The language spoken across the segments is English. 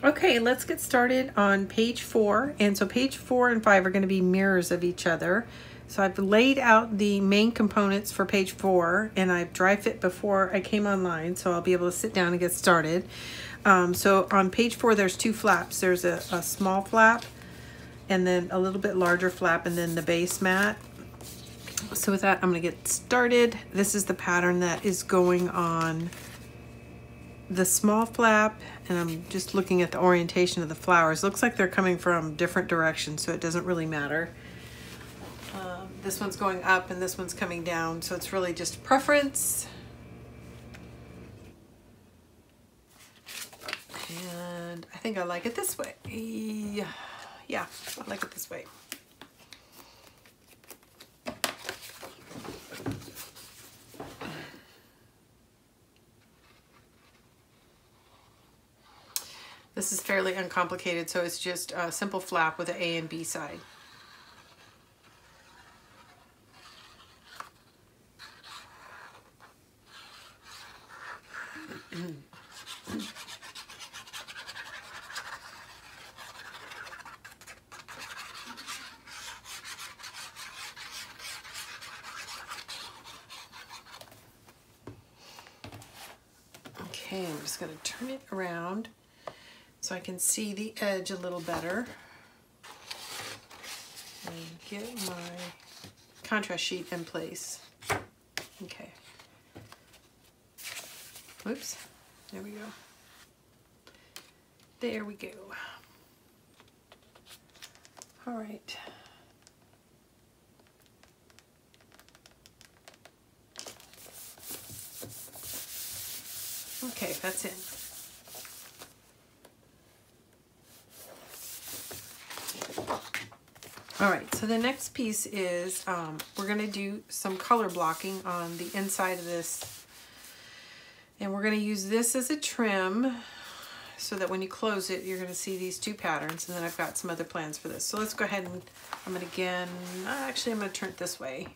Okay, let's get started on page 4. And so page 4 and 5 are going to be mirrors of each other. So I've laid out the main components for page 4, and I've dry fit before I came online, so I'll be able to sit down and get started. So on page 4, there's 2 flaps. There's a small flap, and then a little bit larger flap, and then the base mat. So with that, I'm going to get started. This is the pattern that is going on the small flap, and I'm just looking at the orientation of the flowers. Looks like they're coming from different directions, so it doesn't really matter. This one's going up and this one's coming down, so it's really just preference. And I think I like it this way. Yeah, I like it this way. This is fairly uncomplicated, so it's just a simple flap with an A and B side. Okay, I'm just going to turn it around so I can see the edge a little better. And get my contrast sheet in place. Okay. Oops. There we go. There we go. All right. Okay, that's in. All right, so the next piece is we're going to do some color blocking on the inside of this. And we're going to use this as a trim so that when you close it, you're going to see these 2 patterns. And then I've got some other plans for this. So let's go ahead and I'm going to again, actually I'm going to turn it this way.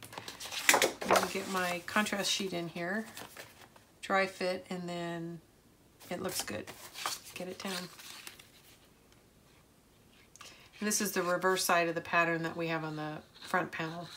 I'm going to get my contrast sheet in here, dry fit, and then it looks good. Get it down. And this is the reverse side of the pattern that we have on the front panel.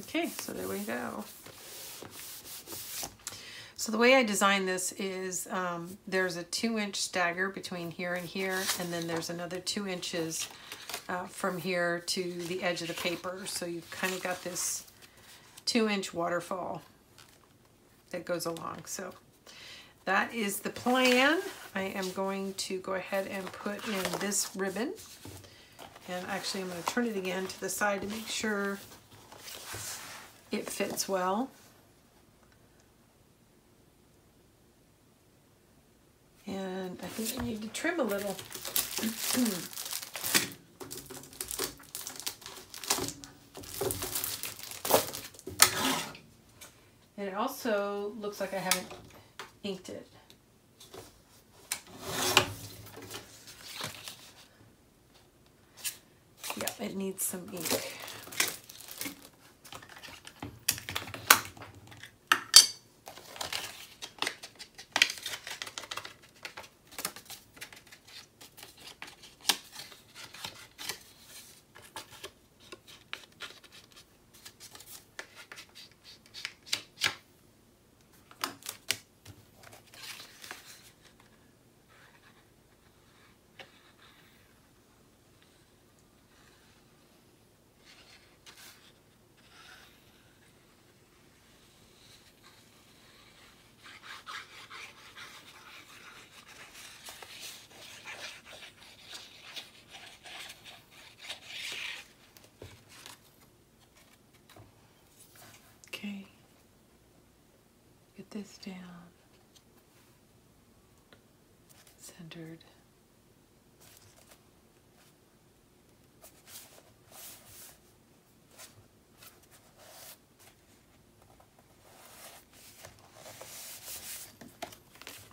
Okay, so there we go. So the way I designed this is there's a 2-inch stagger between here and here, and then there's another 2 inches from here to the edge of the paper. So you've kind of got this 2-inch waterfall that goes along. So that is the plan. I am going to go ahead and put in this ribbon. And actually I'm going to turn it again to the side to make sure it fits well. And I think I need to trim a little. And it also looks like I haven't inked it. Yeah, it needs some ink. put this down. Centered.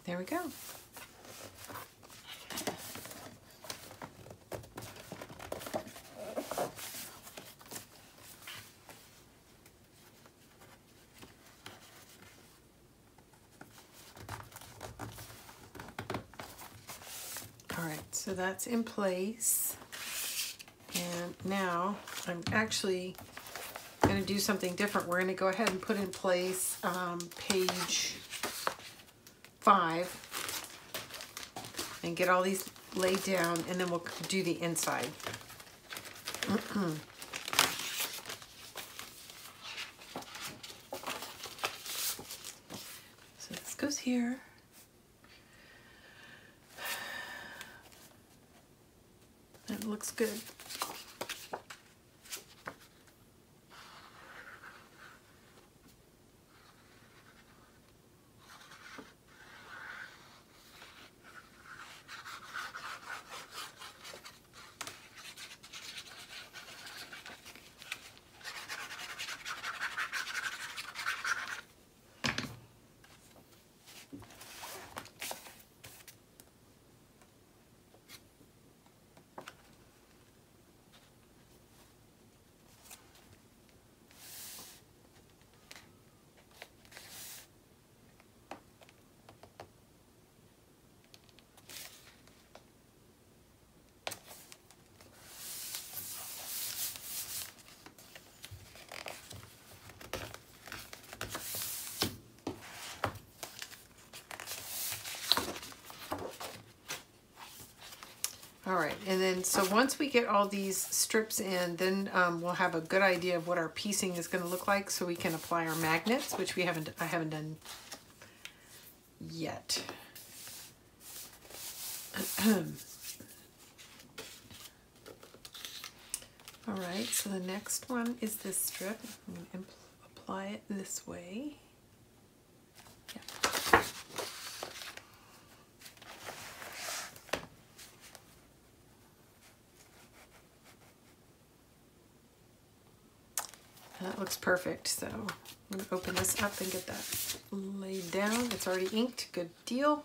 There we go. All right, so that's in place. And now I'm actually going to do something different. We're going to go ahead and put in place page 5 and get all these laid down, and then we'll do the inside. So this goes here. That looks good. All right, and then so once we get all these strips in, then we'll have a good idea of what our piecing is going to look like, so we can apply our magnets, which I haven't done yet. All right, so the next one is this strip. I'm going to apply it this way. Yeah. That looks perfect, so I'm going to open this up and get that laid down. It's already inked, good deal.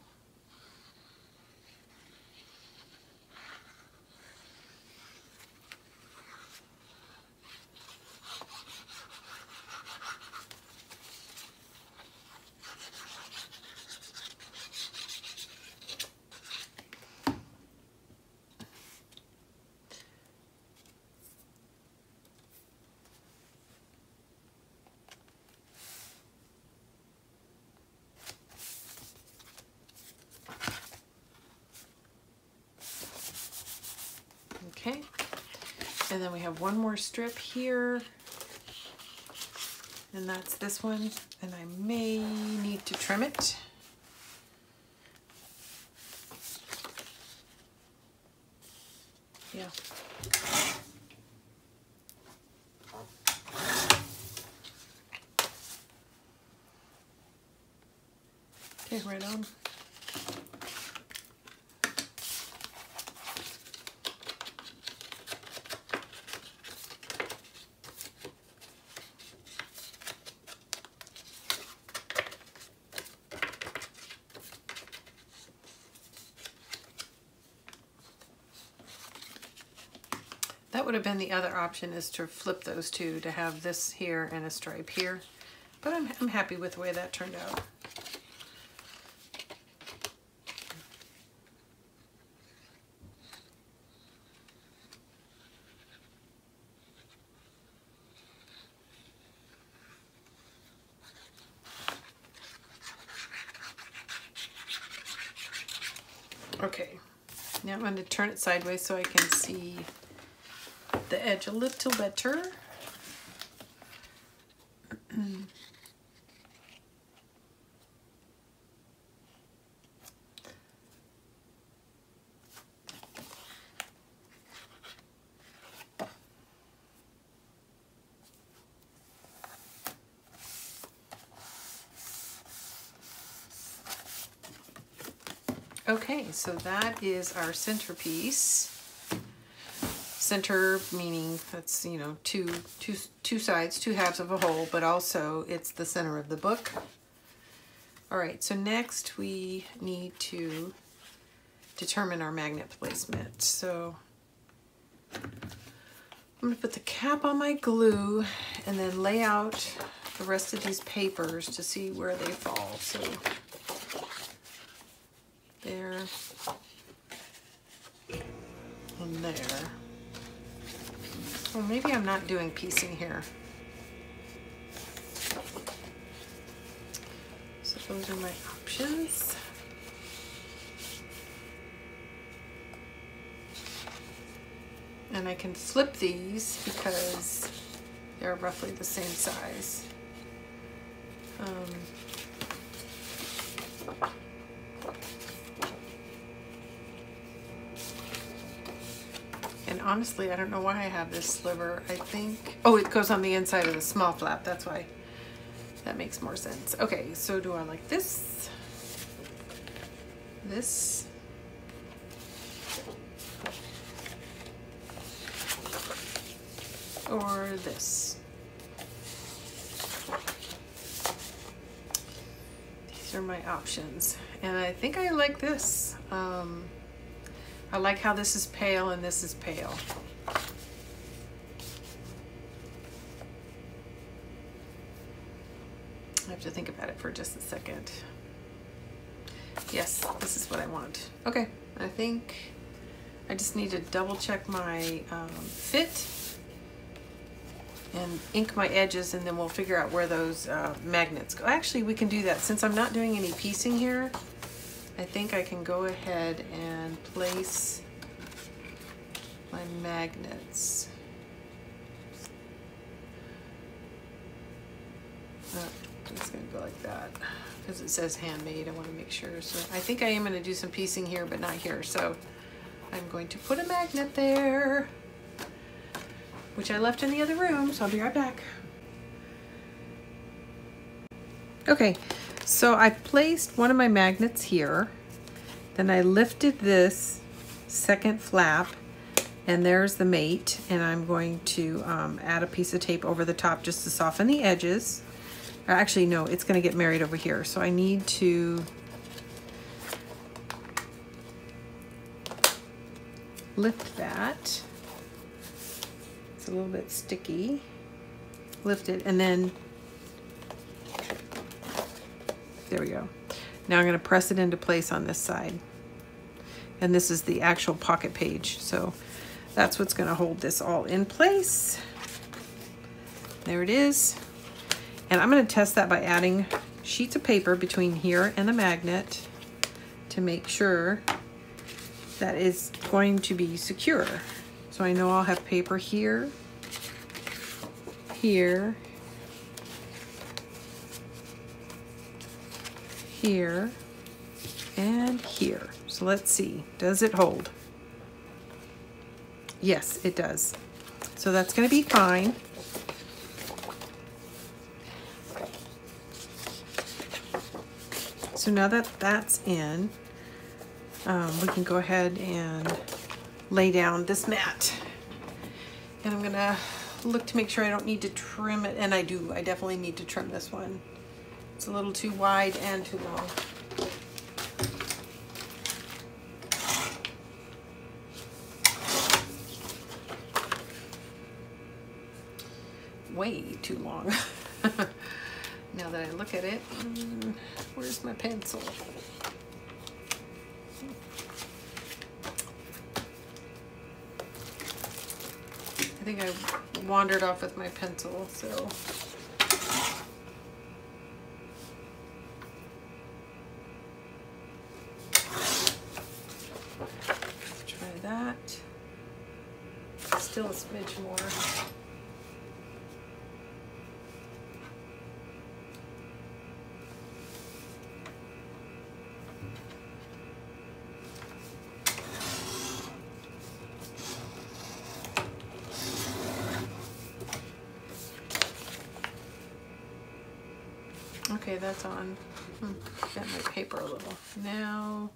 Okay, and then we have one more strip here, and that's this one, and I may need to trim it. Yeah. Okay, right on. That would have been the other option, is to flip those two, to have this here and a stripe here. But I'm happy with the way that turned out. Okay, now I'm going to turn it sideways so I can see the edge a little better. Okay, so that is our centerpiece. Center meaning that's, you know, two sides, two halves of a whole, but also it's the center of the book. All right, so next we need to determine our magnet placement. So I'm going to put the cap on my glue and then lay out the rest of these papers to see where they fall. So there and there. Well, maybe I'm not doing piecing here. So those are my options. And I can flip these because they're roughly the same size. And honestly, I don't know why I have this sliver. I think, oh, it goes on the inside of the small flap. That's why. That makes more sense. Okay, so do I like this? This? Or this? These are my options. And I think I like this. I like how this is pale and this is pale. I have to think about it for just a second. Yes, this is what I want. Okay, I think I just need to double check my fit and ink my edges, and then we'll figure out where those magnets go. Actually, we can do that. Since I'm not doing any piecing here, I think I can go ahead and place my magnets. It's going to go like that because it says handmade. I want to make sure. So I think I am going to do some piecing here, but not here. So I'm going to put a magnet there, which I left in the other room. So I'll be right back. Okay, so I placed one of my magnets here. Then I lifted this second flap, and there's the mate. And I'm going to add a piece of tape over the top just to soften the edges. Actually, no, it's going to get married over here. So I need to lift that. It's a little bit sticky. Lift it, and then there we go. Now I'm going to press it into place on this side. And this is the actual pocket page. So that's what's going to hold this all in place. There it is. And I'm going to test that by adding sheets of paper between here and the magnet to make sure that it's going to be secure. So I know I'll have paper here, here, here, and here. So let's see, does it hold? Yes, it does. So that's going to be fine. So now that that's in, we can go ahead and lay down this mat. And I'm gonna look to make sure I don't need to trim it, and I do. I definitely need to trim this one. It's a little too wide and too long. Way too long. Now that I look at it, where's my pencil? I think I wandered off with my pencil, so. Try that. Still a smidge more. Okay, that's on. Bent my paper a little. Now,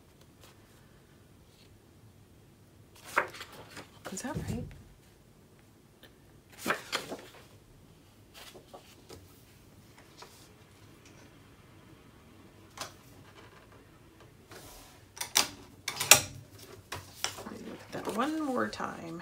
Is that right? Look at that one more time.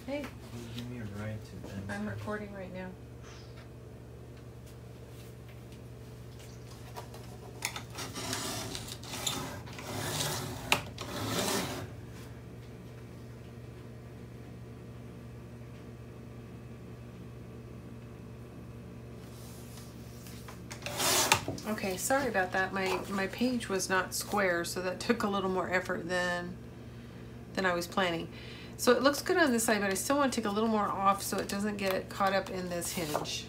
Hey. Give me a ride to them. I'm recording right now. Okay, sorry about that. My page was not square, so that took a little more effort than I was planning. So it looks good on this side, but I still want to take a little more off so it doesn't get caught up in this hinge.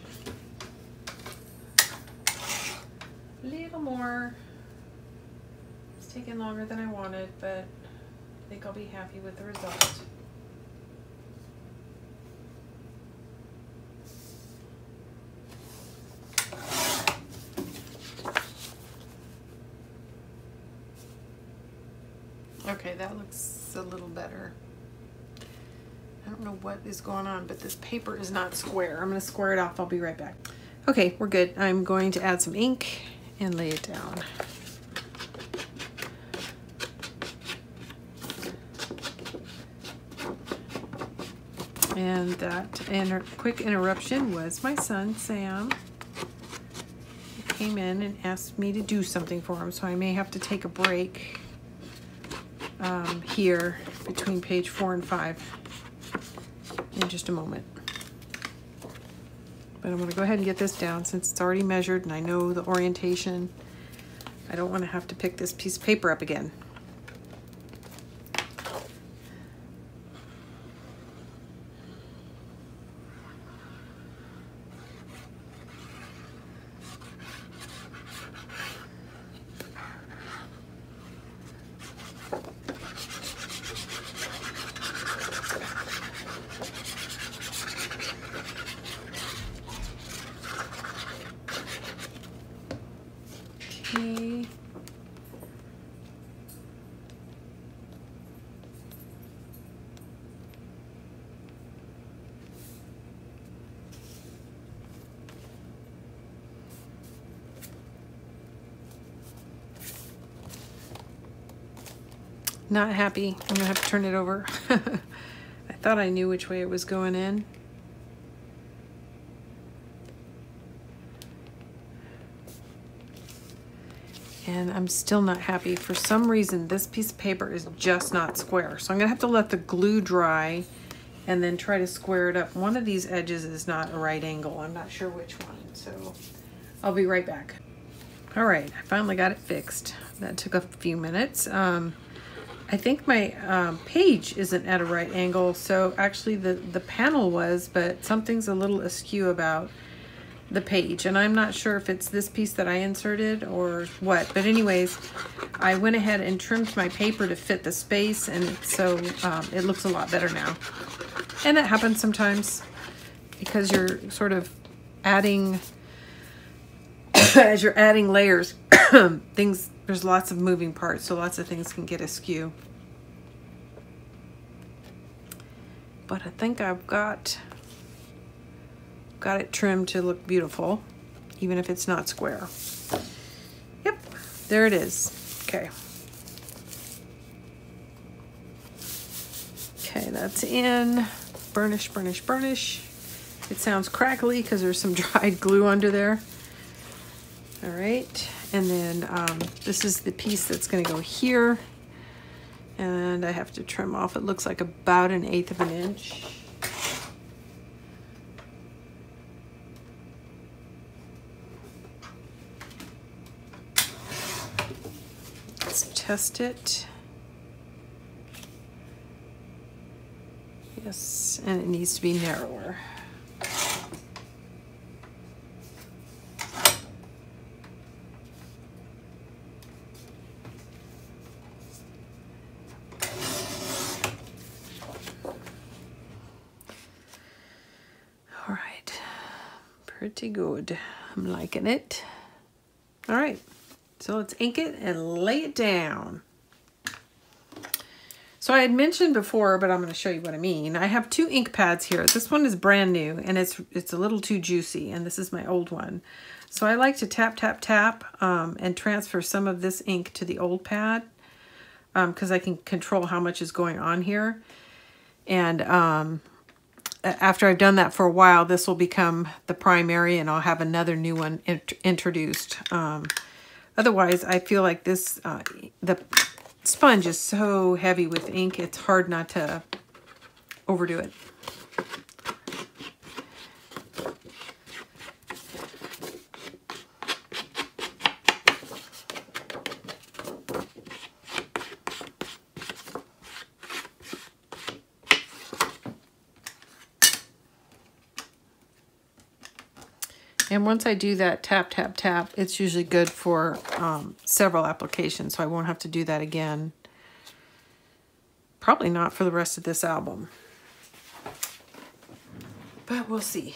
A little more. It's taking longer than I wanted, but I think I'll be happy with the result. Okay, that looks a little better. I don't know what is going on, but this paper is not square. I'm going to square it off. I'll be right back. Okay, we're good. I'm going to add some ink and lay it down. And that quick interruption was my son, Sam. He came in and asked me to do something for him, so I may have to take a break here between page 4 and 5 in just a moment. But I'm going to go ahead and get this down since it's already measured and I know the orientation. I don't want to have to pick this piece of paper up again. Not happy. I'm gonna have to turn it over. I thought I knew which way it was going in. And I'm still not happy. For some reason, this piece of paper is just not square. So I'm gonna have to let the glue dry and then try to square it up. One of these edges is not a right angle. I'm not sure which one, so I'll be right back. All right, I finally got it fixed. That took a few minutes. I think my page isn't at a right angle, so actually the panel was, but something's a little askew about the page, and I'm not sure if it's this piece that I inserted or what, but anyways, I went ahead and trimmed my paper to fit the space, and so it looks a lot better now. And that happens sometimes because you're sort of adding, as you're adding layers, there's lots of moving parts, so lots of things can get askew. But I think I've got it trimmed to look beautiful, even if it's not square. Yep, there it is. Okay. Okay, that's in. Burnish, burnish, burnish. It sounds crackly because there's some dried glue under there. All right, and then this is the piece that's going to go here, and I have to trim off. It looks like about 1/8 of an inch. test it. Yes, and it needs to be narrower. All right, pretty good. I'm liking it. All right, so let's ink it and lay it down. So I had mentioned before, but I'm going to show you what I mean. I have 2 ink pads here. This one is brand new, and it's a little too juicy, and this is my old one. So I like to tap, tap, tap, and transfer some of this ink to the old pad, because I can control how much is going on here. And after I've done that for a while, this will become the primary, and I'll have another new one introduced. Otherwise, I feel like this, the sponge is so heavy with ink, it's hard not to overdo it. And once I do that tap, tap, tap, it's usually good for several applications, so I won't have to do that again. Probably not for the rest of this album, but we'll see.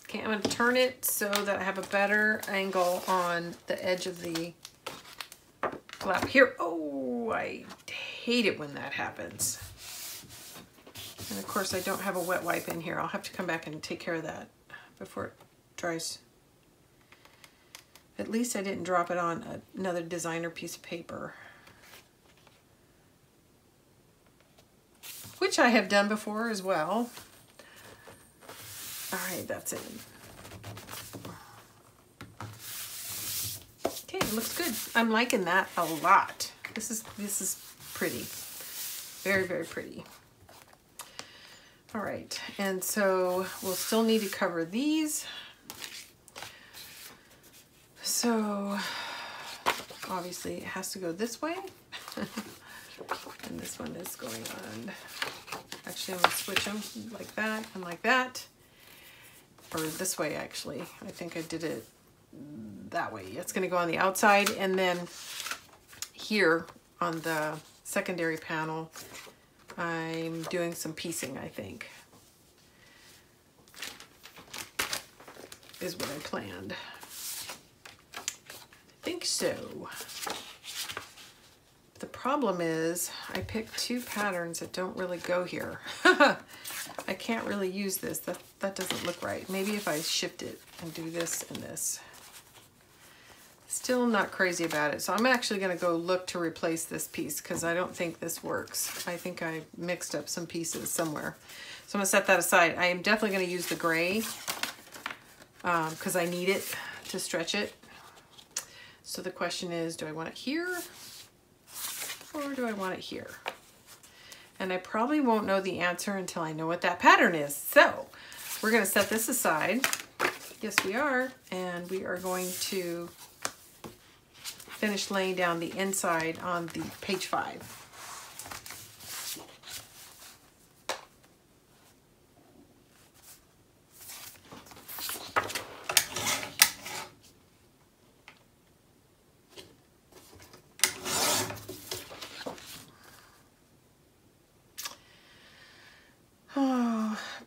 Okay, I'm going to turn it so that I have a better angle on the edge of the flap here. Oh, I hate it when that happens. And of course I don't have a wet wipe in here. I'll have to come back and take care of that before it dries. At least I didn't drop it on another designer piece of paper, which I have done before as well. All right, that's it. Okay, it looks good. I'm liking that a lot. This is pretty. Very, very pretty. All right, and so we'll still need to cover these. So obviously it has to go this way. And this one is going on. Actually, I'm gonna switch them like that and like that. Or this way, actually. I think I did it that way. It's going to go on the outside, and then here on the secondary panel, I'm doing some piecing, I think, is what I planned. I think so. The problem is I picked 2 patterns that don't really go here. I can't really use this. That doesn't look right. Maybe if I shift it and do this and this. Still not crazy about it. So I'm actually going to go look to replace this piece because I don't think this works. I think I mixed up some pieces somewhere. So I'm going to set that aside. I am definitely going to use the gray because I need it to stretch it. So the question is, do I want it here or do I want it here? And I probably won't know the answer until I know what that pattern is. So we're going to set this aside. Yes, we are. And we are going to finish laying down the inside on the page 5.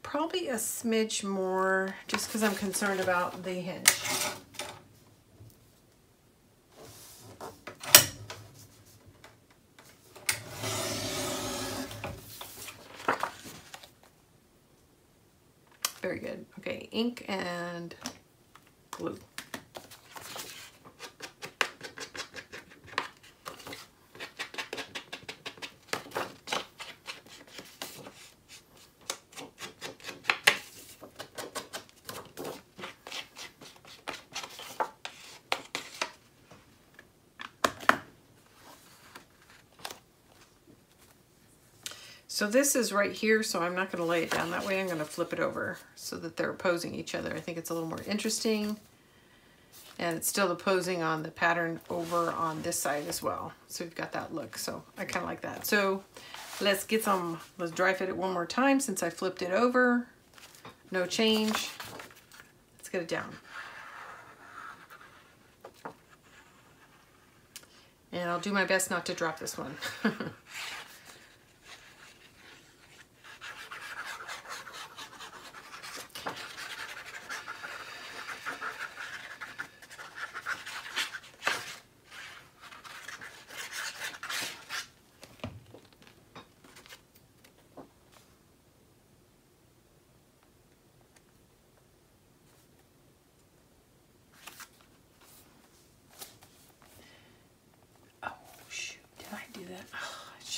Probably a smidge more, just because I'm concerned about the hinge. Very good. Okay, ink and glue. So this is right here, so I'm not going to lay it down that way. I'm going to flip it over so that they're opposing each other. I think it's a little more interesting. And it's still opposing on the pattern over on this side as well. So we've got that look. So I kind of like that. So let's dry fit it one more time since I flipped it over. No change. Let's get it down. And I'll do my best not to drop this one.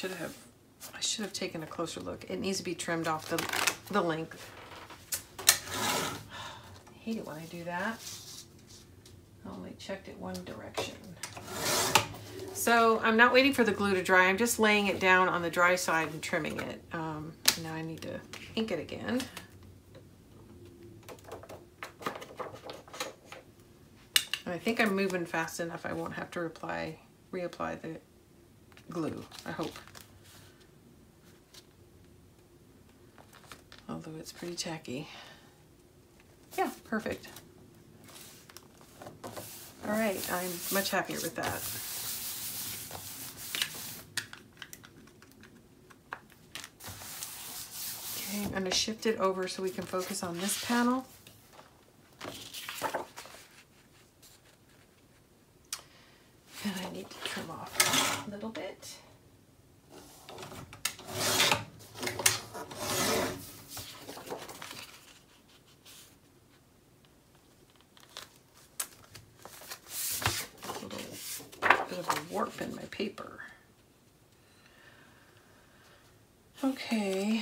I should have taken a closer look. It needs to be trimmed off the length. I hate it when I do that. I only checked it one direction. So I'm not waiting for the glue to dry. I'm just laying it down on the dry side and trimming it. Now I need to ink it again. And I think I'm moving fast enough I won't have to reapply the glue, I hope. Although it's pretty tacky. Yeah, perfect. All right, I'm much happier with that. Okay, I'm going to shift it over so we can focus on this panel. And I need to trim off a little bit. Warp in my paper. Okay,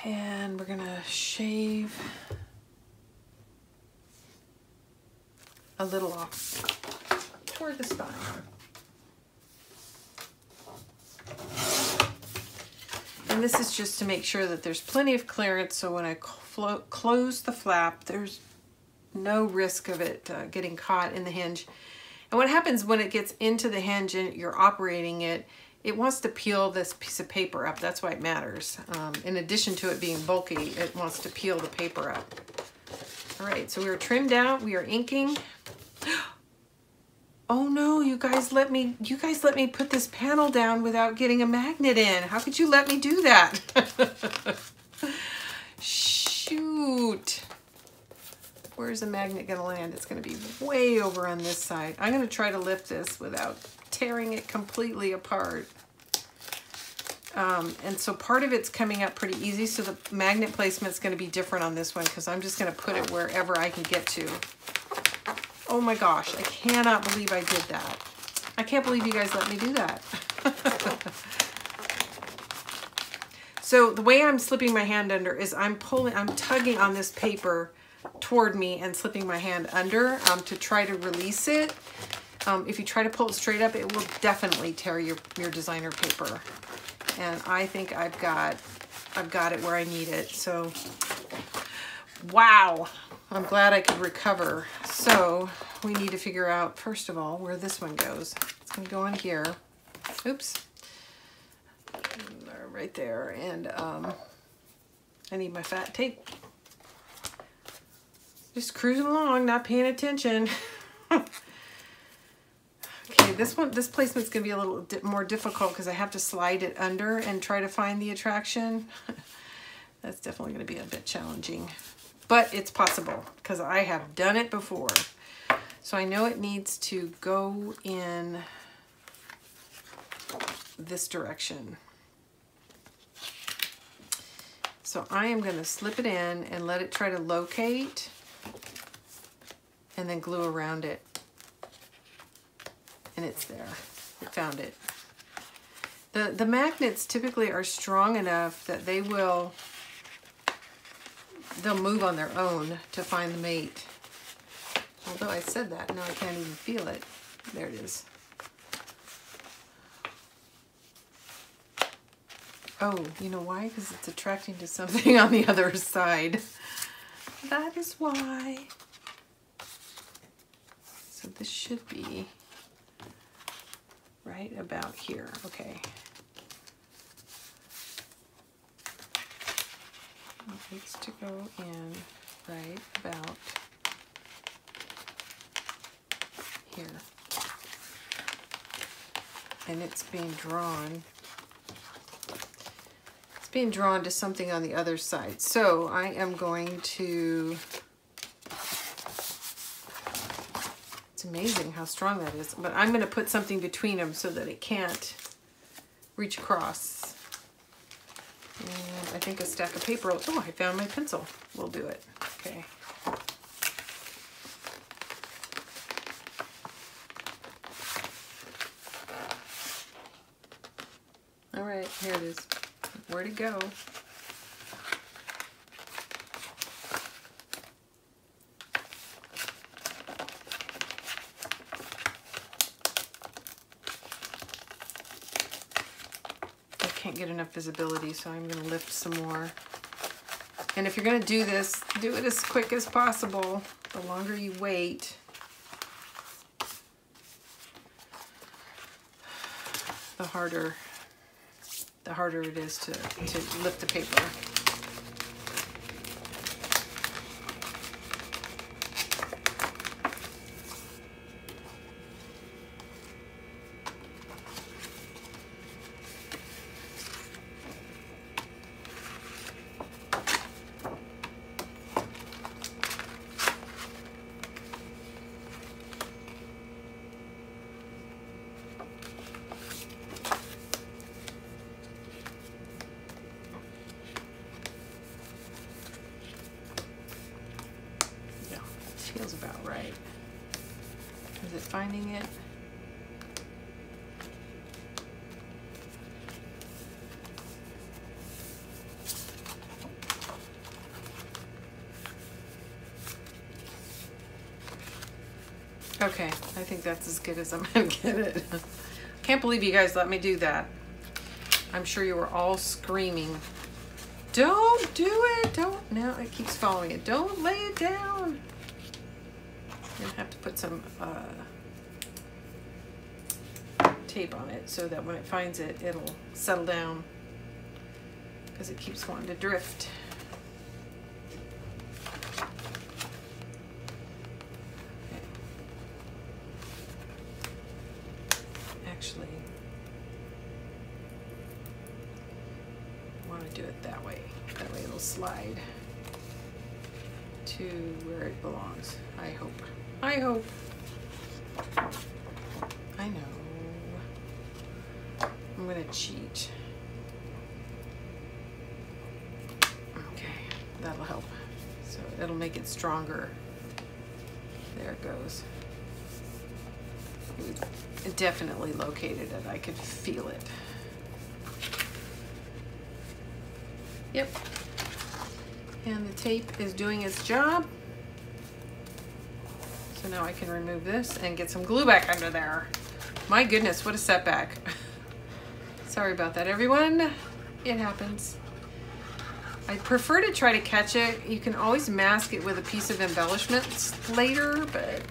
and we're gonna shave a little off toward the spine. And this is just to make sure that there's plenty of clearance, so when I close the flap, there's no risk of it getting caught in the hinge. And what happens when it gets into the hinge and you're operating it, it wants to peel this piece of paper up. That's why it matters. In addition to it being bulky, it wants to peel the paper up. All right, so we are trimmed out. We are inking. Oh no, you guys let me put this panel down without getting a magnet in. How could you let me do that? Shoot. Where's the magnet gonna land? It's gonna be way over on this side. I'm gonna try to lift this without tearing it completely apart. And so part of it's coming up pretty easy, so the magnet placement's gonna be different on this one because I'm just gonna put it wherever I can get to. Oh my gosh, I cannot believe I did that. I can't believe you guys let me do that. So the way I'm slipping my hand under is I'm tugging on this paper toward me and slipping my hand under to try to release it. If you try to pull it straight up, it will definitely tear your designer paper. And I think I've got it where I need it. So, wow, I'm glad I could recover. So we need to figure out, first of all, where this one goes. It's gonna go in here. Oops. Right there. And I need my fat tape. Just cruising along, not paying attention. Okay, this placement's gonna be a little more difficult because I have to slide it under and try to find the attraction. That's definitely gonna be a bit challenging, but it's possible because I have done it before. So I know it needs to go in this direction. So I am gonna slip it in and let it try to locate and then glue around it. And it's there. It found it. The magnets typically are strong enough that they'll move on their own to find the mate. Although I said that, now I can't even feel it. There it is. Oh, you know why? Because it's attracting to something on the other side. That is why. So this should be right about here. Okay. It needs to go in right about here. And it's being drawn. It's being drawn to something on the other side. So I am going to, it's amazing how strong that is, but I'm going to put something between them so that it can't reach across. And I think a stack of paper, oh, I found my pencil. We'll do it. Okay. All right, here it is. Where'd it go? I can't get enough visibility, so I'm going to lift some more. And if you're going to do this, do it as quick as possible. The longer you wait, the harder it is to lift the paper. Feels about right. Is it finding it? Okay, I think that's as good as I'm gonna get it. Can't believe you guys let me do that. I'm sure you were all screaming, don't do it, don't. Now it keeps following it. Don't lay it down. I'm gonna have to put some tape on it so that when it finds it, it'll settle down, because it keeps wanting to drift. Okay. Actually, I want to do it that way. That way it'll slide to where it belongs. I hope. I hope. I know. I'm gonna cheat. Okay, that'll help. So it'll make it stronger. There it goes. It definitely located it. I could feel it. Yep. And the tape is doing its job. So now I can remove this and get some glue back under there. My goodness, what a setback. Sorry about that, everyone. It happens. I prefer to try to catch it. You can always mask it with a piece of embellishments later, but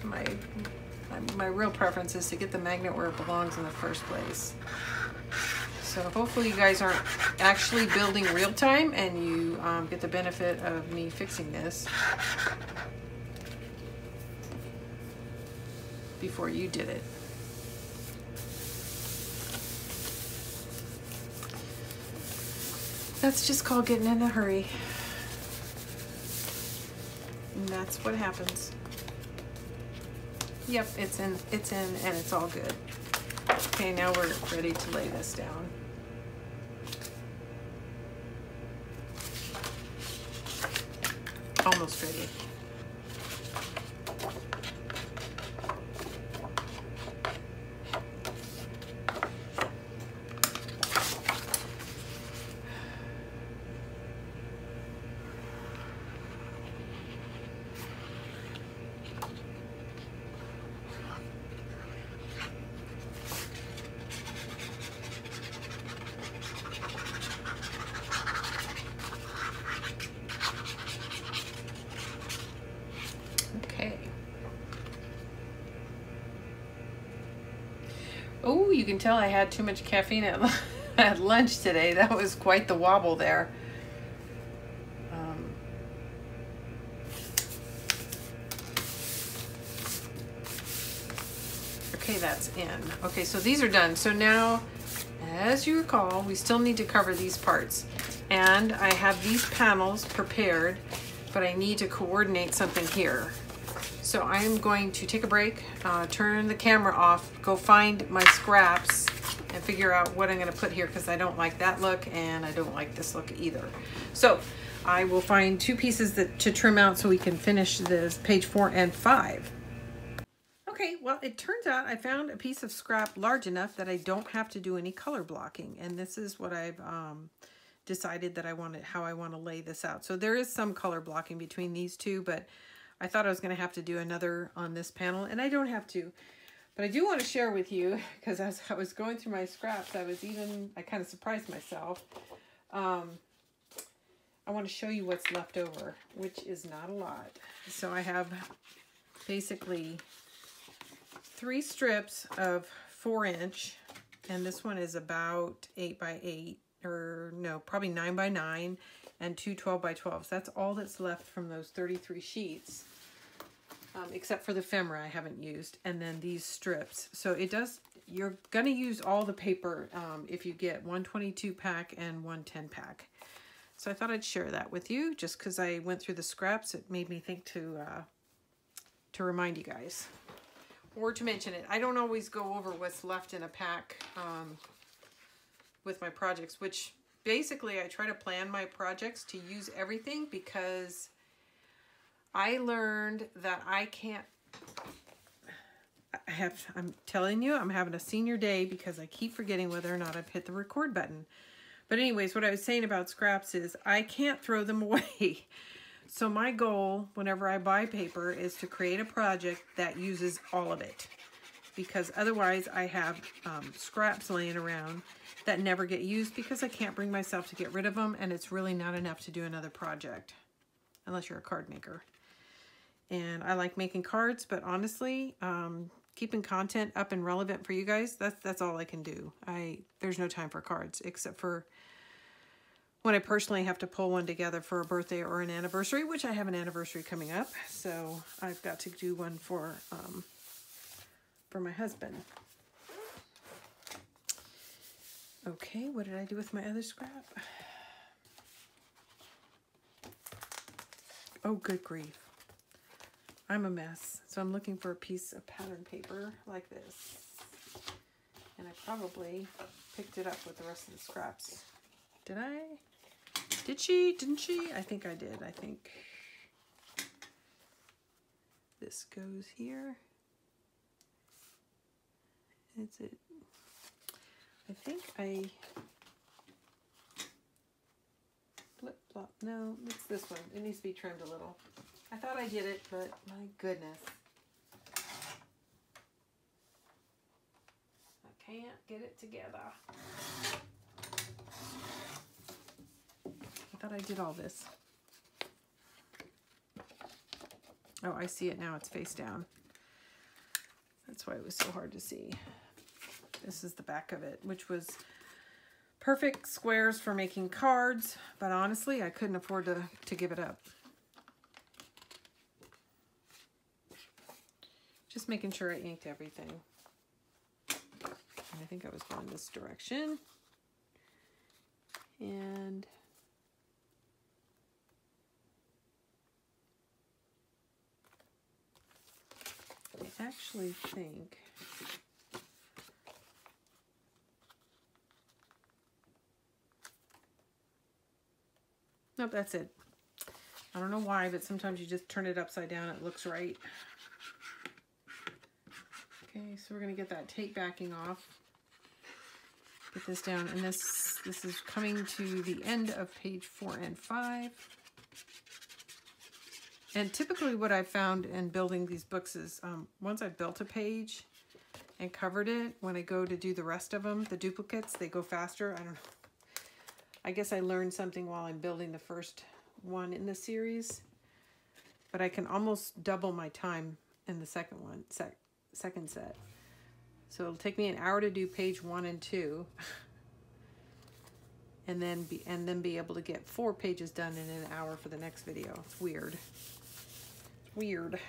my real preference is to get the magnet where it belongs in the first place. So hopefully you guys aren't actually building real time and you get the benefit of me fixing this before you did it. That's just called getting in a hurry. And that's what happens. Yep, it's in, and it's all good. Okay, now we're ready to lay this down. Almost ready. Oh, you can tell I had too much caffeine at lunch today. That was quite the wobble there. Okay, that's in. Okay, so these are done. So now, as you recall, we still need to cover these parts. And I have these panels prepared, but I need to coordinate something here. So I'm going to take a break, turn the camera off, go find my scraps, and figure out what I'm going to put here, because I don't like that look and I don't like this look either. So I will find two pieces to trim out so we can finish this page 4 and 5. Okay, well, it turns out I found a piece of scrap large enough that I don't have to do any color blocking, and this is what I've decided that how I want to lay this out. So there is some color blocking between these two, but I thought I was going to have to do another on this panel, and I don't have to. But I do want to share with you, because as I was going through my scraps, I kind of surprised myself. I want to show you what's left over, which is not a lot. So I have basically 3 strips of 4-inch, and this one is about 8 by 8, or no, probably 9 by 9, and 2 12 by 12s. That's all that's left from those 33 sheets, except for the ephemera I haven't used, and then these strips. So you're gonna use all the paper if you get 122 pack and 110 pack. So I thought I'd share that with you, just because I went through the scraps. It made me think to remind you guys, or to mention it. I don't always go over what's left in a pack with my projects, which basically I try to plan my projects to use everything, because I learned that I can't, I'm telling you, I'm having a senior day because I keep forgetting whether or not I've hit the record button. But anyways, what I was saying about scraps is I can't throw them away. So my goal whenever I buy paper is to create a project that uses all of it, because otherwise I have scraps laying around that never get used because I can't bring myself to get rid of them, and it's really not enough to do another project unless you're a card maker. And I like making cards, but honestly, keeping content up and relevant for you guys, that's all I can do. There's no time for cards, except for when I personally have to pull one together for a birthday or an anniversary, which I have an anniversary coming up, so I've got to do one for my husband. Okay, what did I do with my other scrap? Oh, good grief. I'm a mess. So I'm looking for a piece of pattern paper like this. And I probably picked it up with the rest of the scraps. Did I? Did she? Didn't she? I think I did. I think this goes here. Is it? I think I flip flop. No, it's this one. It needs to be trimmed a little. I thought I did it, but my goodness. I can't get it together. I thought I did all this. Oh, I see it now. It's face down. That's why it was so hard to see. This is the back of it, which was perfect squares for making cards, but honestly, I couldn't afford to give it up. Just making sure I inked everything. And I think I was going this direction. And I actually think nope, that's it. I don't know why, but sometimes you just turn it upside down, it looks right. Okay, so we're going to get that tape backing off. Get this down, and this is coming to the end of page 4 and 5. And typically what I've found in building these books is once I've built a page and covered it, when I go to do the rest of them, the duplicates, they go faster. I don't know. I guess I learned something while I'm building the first one in the series, but I can almost double my time in the second one, second set. So it'll take me an hour to do page 1 and 2. And then be able to get 4 pages done in an hour for the next video. It's weird. It's weird.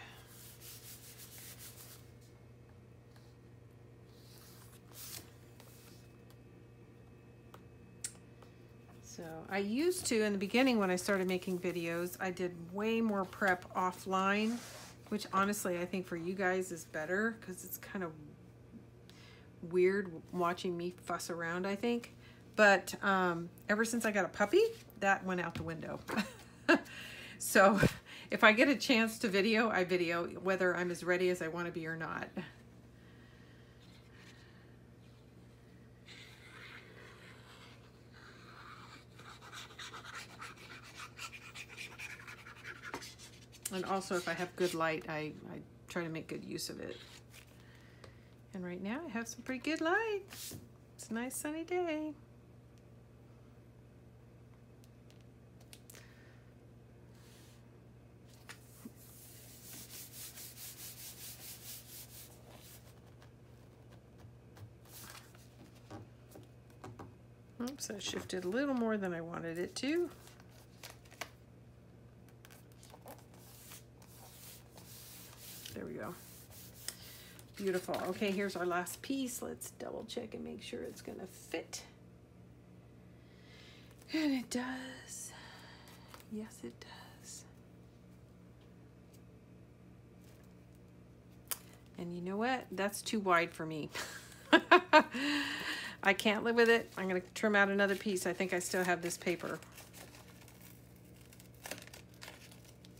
So I used to, in the beginning when I started making videos, I did way more prep offline, which honestly I think for you guys is better because it's kind of weird watching me fuss around, I think. But ever since I got a puppy, that went out the window. So if I get a chance to video, I video, whether I'm as ready as I want to be or not. And also, if I have good light, I try to make good use of it. And right now, I have some pretty good light. It's a nice sunny day. Oops, I shifted a little more than I wanted it to. There we go. Beautiful. Okay, here's our last piece. Let's double check and make sure it's gonna fit. And it does. Yes, it does. And you know what? That's too wide for me. I can't live with it. I'm gonna trim out another piece. I think I still have this paper.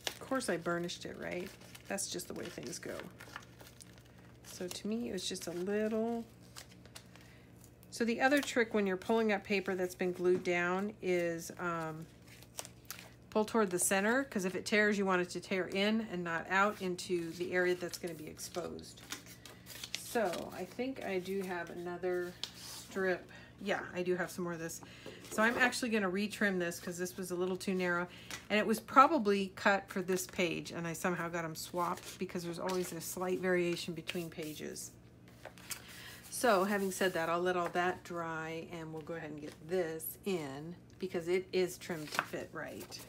Of course I burnished it, right? That's just the way things go. So to me, it was just a little. So the other trick when you're pulling up paper that's been glued down is pull toward the center, because if it tears, you want it to tear in and not out into the area that's going to be exposed. So I think I do have another strip. Yeah, I do have some more of this. So I'm actually going to retrim this because this was a little too narrow. And it was probably cut for this page, and I somehow got them swapped because there's always a slight variation between pages. So having said that, I'll let all that dry and we'll go ahead and get this in because it is trimmed to fit right.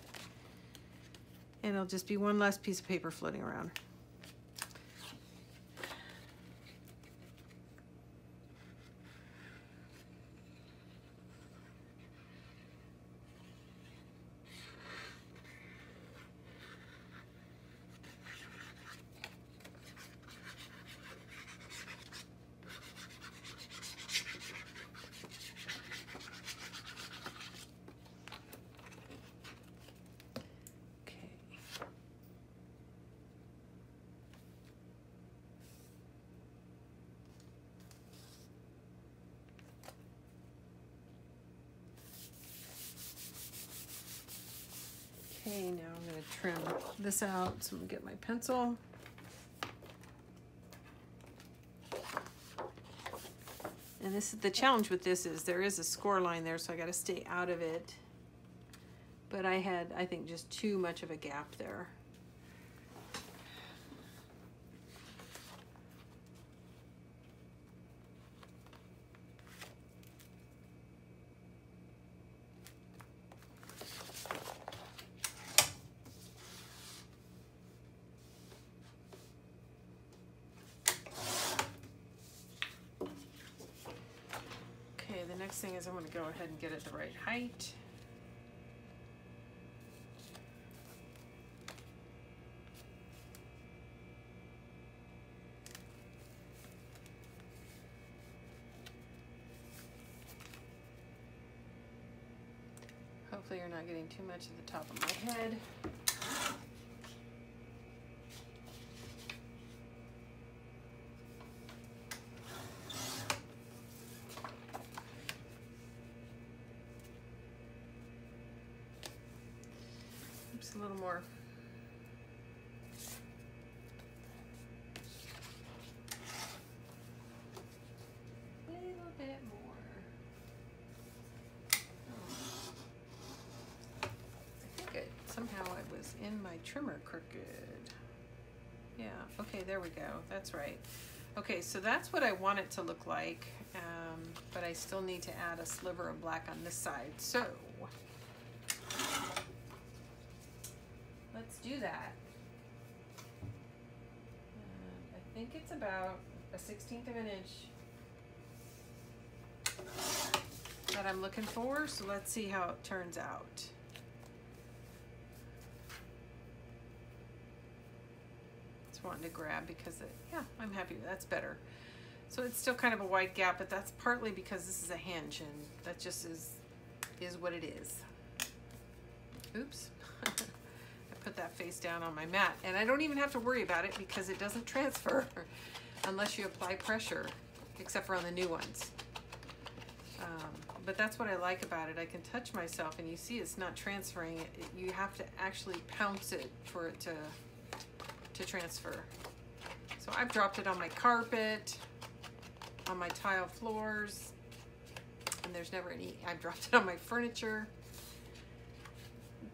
And it'll just be one less piece of paper floating around. Okay, now I'm going to trim this out. So I'm going to get my pencil. And this is the challenge with this is there is a score line there, so I got to stay out of it. But I had, I think, just too much of a gap there. The next thing is I'm going to go ahead and get it the right height. Hopefully you're not getting too much at the top of my head. A little more. A little bit more. Oh. I think somehow it was in my trimmer crooked. Yeah, okay, there we go. That's right. Okay, so that's what I want it to look like, but I still need to add a sliver of black on this side. So let's do that. And I think it's about a 1/16 of an inch that I'm looking for, so let's see how it turns out. Just wanting to grab because yeah, I'm happy with that's better. So it's still kind of a wide gap, but that's partly because this is a hinge, and that just is what it is. Oops. I put that face down on my mat, and I don't even have to worry about it because it doesn't transfer unless you apply pressure, except for on the new ones. But that's what I like about it. I can touch myself, and you see it's not transferring. You have to actually pounce it for it to transfer. So I've dropped it on my carpet, on my tile floors, and there's never any. I've dropped it on my furniture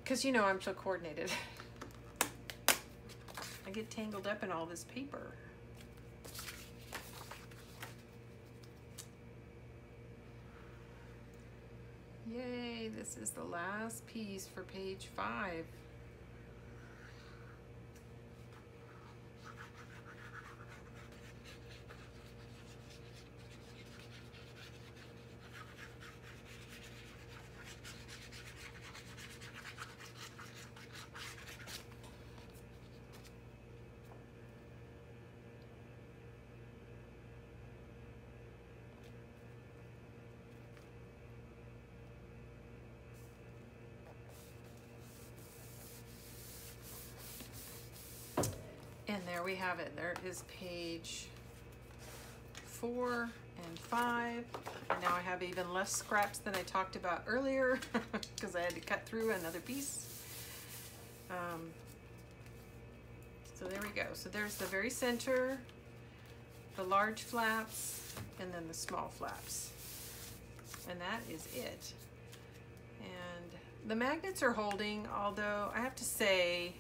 because, you know, I'm so coordinated. I get tangled up in all this paper. Yay, this is the last piece for page 5. And there we have it. There is page 4 and 5. And now I have even less scraps than I talked about earlier because I had to cut through another piece. So there we go. So there's the very center, the large flaps, and then the small flaps. And that is it. And the magnets are holding, although I have to say,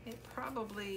it probably